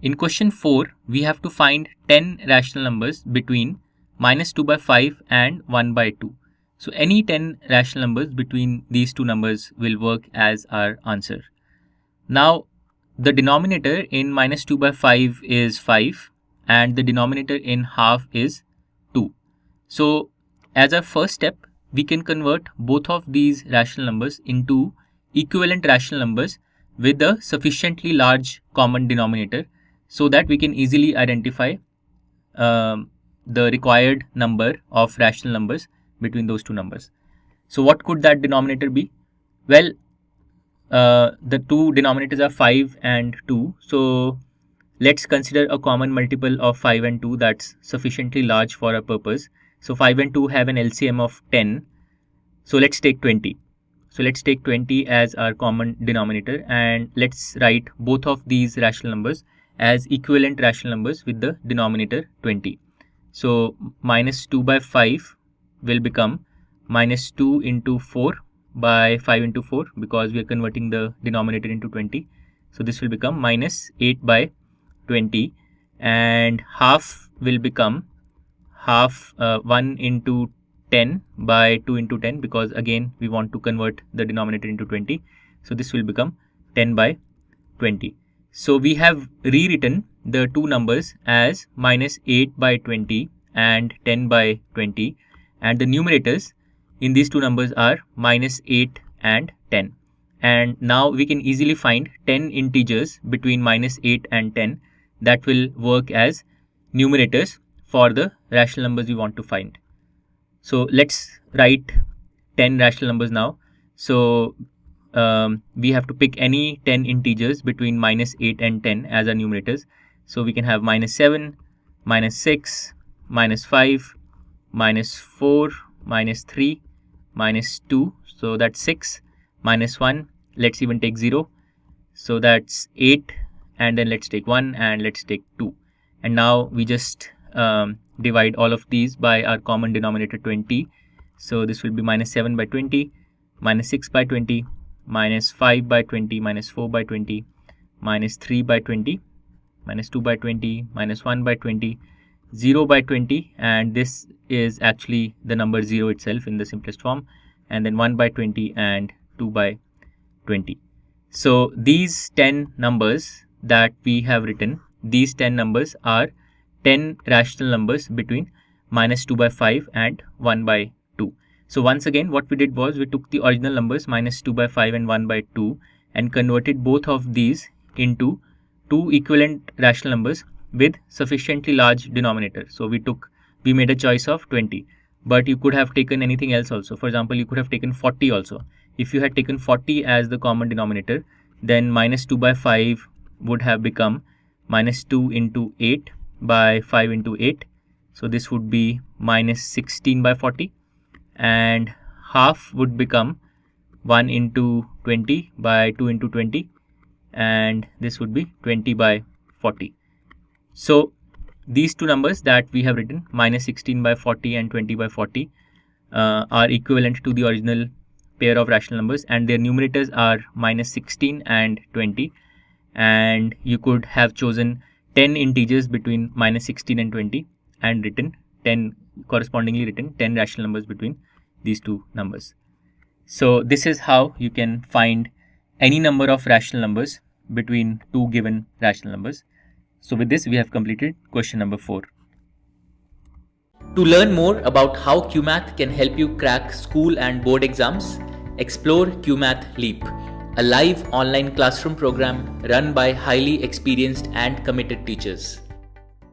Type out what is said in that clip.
In question 4, we have to find 10 rational numbers between minus 2 by 5 and 1 by 2. So any 10 rational numbers between these two numbers will work as our answer. Now, the denominator in minus 2 by 5 is 5 and the denominator in half is 2. So as our first step, we can convert both of these rational numbers into equivalent rational numbers with a sufficiently large common denominator so that we can easily identify the required number of rational numbers between those two numbers. So what could that denominator be? Well, the two denominators are 5 and 2. So let's consider a common multiple of 5 and 2 that's sufficiently large for our purpose. So 5 and 2 have an LCM of 10. So let's take 20. So let's take 20 as our common denominator and let's write both of these rational numbers as equivalent rational numbers with the denominator 20. So minus 2 by 5 will become minus 2 into 4 by 5 into 4 because we are converting the denominator into 20. So this will become minus 8 by 20 and half will become 1 into 10 by 2 into 10 because again we want to convert the denominator into 20. So this will become 10 by 20. So we have rewritten the two numbers as minus 8 by 20 and 10 by 20 and the numerators in these two numbers are minus 8 and 10. And now we can easily find 10 integers between minus 8 and 10 that will work as numerators for the rational numbers we want to find. So let's write 10 rational numbers now. So we have to pick any 10 integers between minus 8 and 10 as our numerators. So we can have minus 7, minus 6, minus 5, minus 4, minus 3, minus 2. So that's 6, minus 1. Let's even take 0. So that's 8. And then let's take 1 and let's take 2. And now we just divide all of these by our common denominator 20. So this will be minus 7 by 20, minus 6 by 20, minus 5 by 20, minus 4 by 20, minus 3 by 20, minus 2 by 20, minus 1 by 20, 0 by 20, and this is actually the number 0 itself in the simplest form, and then 1 by 20 and 2 by 20. So these 10 numbers that we have written, these 10 numbers are 10 rational numbers between minus 2 by 5 and 1 by 2. So once again what we did was we took the original numbers minus 2 by 5 and 1 by 2 and converted both of these into two equivalent rational numbers with sufficiently large denominator. So we made a choice of 20, but you could have taken anything else also. For example, you could have taken 40 also. If you had taken 40 as the common denominator, then minus 2 by 5 would have become minus 2 into 8 by 5 into 8. So this would be minus 16 by 40 and half would become 1 into 20 by 2 into 20 and this would be 20 by 40. So these two numbers that we have written, minus 16 by 40 and 20 by 40 are equivalent to the original pair of rational numbers and their numerators are minus 16 and 20, and you could have chosen 10 integers between minus 16 and 20 and correspondingly written 10 rational numbers between these two numbers. So this is how you can find any number of rational numbers between two given rational numbers. So with this we have completed question number 4. To learn more about how QMath can help you crack school and board exams, explore QMath Leap, a live online classroom program run by highly experienced and committed teachers.